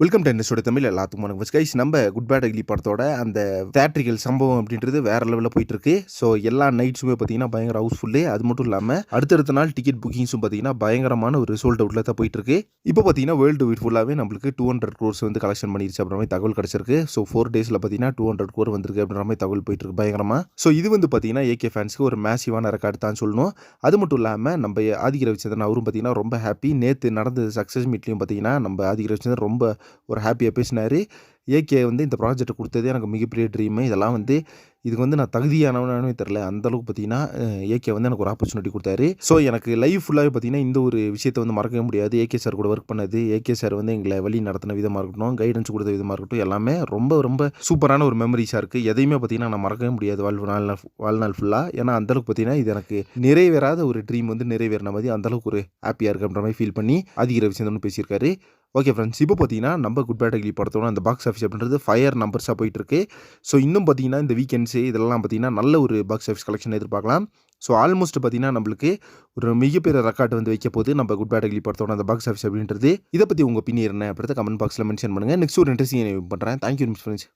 Welcome to என்னோட தமிழ் எல்லாத்துக்கும் வணக்கம் கைஸ். நம்ம குட் பேட் அக்லி படத்தோட அந்த தேட்ரிக்கல் சம்பவம் அப்படின்றது வேற லெவலில் போயிட்டு இருக்கு. ஸோ எல்லா நைட்ஸுமே பார்த்தீங்கன்னா பயங்கர ஹவுஸ்ஃபுல்லு. அது மட்டும் இல்லாமல் அடுத்தடுத்த நாள் டிக்கெட் புக்கிங்ஸும் பார்த்தீங்கன்னா பயங்கரமான ஒரு சோல்ட் அவுட்டில் தான் போயிட்டு இருக்கு. இப்போ பார்த்தீங்கன்னா வேர்ல்டு வைட் ஃபுல்லாகவே நம்மளுக்கு 200 crores வந்து கலெக்ஷன் பண்ணிருச்சு அப்படின்ற மாதிரி தகவல் கிடைச்சிருக்கு. ஸோ 4 days பார்த்தீங்கன்னா 200 crore வந்திருக்கு அப்படின்ற மாதிரி தகவல் போயிட்டு இருக்கு பயங்கரமாக. ஸோ இது வந்து பார்த்தீங்கன்னா ஏகே ஃபேன்ஸ்க்கு ஒரு மேசிவான ரெக்கார்டு தான் சொல்லணும். அது மட்டும் இல்லாமல் நம்ம ஆதிக் ரவிச்சந்திரன் அவரும் பார்த்தீங்கன்னா ரொம்ப ஹாப்பி. நேற்று நடந்த சக்ஸஸ் மீட்லையும் பார்த்தீங்கன்னா நம்ம ஆதிக் ரவிச்சந்திரன் ரொம்ப ஒரு ஹாப்பியாக பேசினார். ஏகே வந்து இந்த ப்ராஜெக்ட் கொடுத்ததே எனக்கு மிகப்பெரிய ட்ரீமு. இதெல்லாம் வந்து இதுக்கு வந்து நான் தகுதியானவனே தெரில. அந்தளவுக்கு பார்த்தீங்கன்னா ஏகே வந்து எனக்கு ஒரு ஆப்பர்ச்சுனிட்டி கொடுத்தாரு. ஸோ எனக்கு லைஃப் ஃபுல்லாகவே பார்த்தீங்கன்னா இந்த ஒரு விஷயத்தை வந்து மறக்கவே முடியாது. ஏகே சார் கூட ஒர்க் பண்ணது, ஏகே சார் வந்து எங்களை வழி நடத்தின விதமாக இருக்கட்டும், கைடன்ஸ் கொடுத்த விதமாக இருக்கட்டும், எல்லாமே ரொம்ப ரொம்ப சூப்பரான ஒரு மெமரிஸாக இருக்குது. எதையுமே பார்த்தீங்கன்னா நான் மறக்கவே முடியாது வாழ்நாள் ஃபுல்லாக. ஏன்னா அந்தளவுக்கு பார்த்தீங்கன்னா இது எனக்கு நிறைவேறாத ஒரு ட்ரீம் வந்து நிறைவேறின மாதிரி அந்தளவுக்கு ஒரு ஹாப்பியாக இருக்குன்ற மாதிரி ஃபீல் பண்ணி ஆதிக் ரவிச்சந்திரன் பேசியிருக்காரு. ஓகே ஃப்ரெண்ட்ஸ், இப்போ பார்த்தீங்கன்னா நம்ம குட் பேட் அக்லி படத்தோட அந்த பாக்ஸ் ஆஃபீஸ் அப்படின்றது ஃபயர் நம்பர்ஸாக போயிட்டுருக்கு. ஸோ இன்னும் பார்த்தீங்கன்னா இந்த வீக்கெண்ட்ஸு இதெல்லாம் பார்த்தீங்கன்னா நல்ல ஒரு பாக்ஸ் ஆஃபீஸ் கலெக்ஷன் எதிர்பார்க்கலாம். ஸோ ஆல்மோஸ்ட் பார்த்தீங்கன்னா நம்மளுக்கு ஒரு மிகப்பெரிய ரெக்கார்டு வந்து வைக்க போது நம்ம குட் பேட் அக்லி படத்தோட அந்த பாக்ஸ் ஆஃபீஸ் அப்படின்றது. இதை பற்றி உங்கள் ஒப்பீனியன் என்ன அப்படின்றத கமெண்ட் பாக்ஸில் மென்ஷன் பண்ணுங்கள். நெக்ஸ்ட் ஒரு இன்ட்ரெஸ்டிங் பண்ணுறேன். Thank you friends.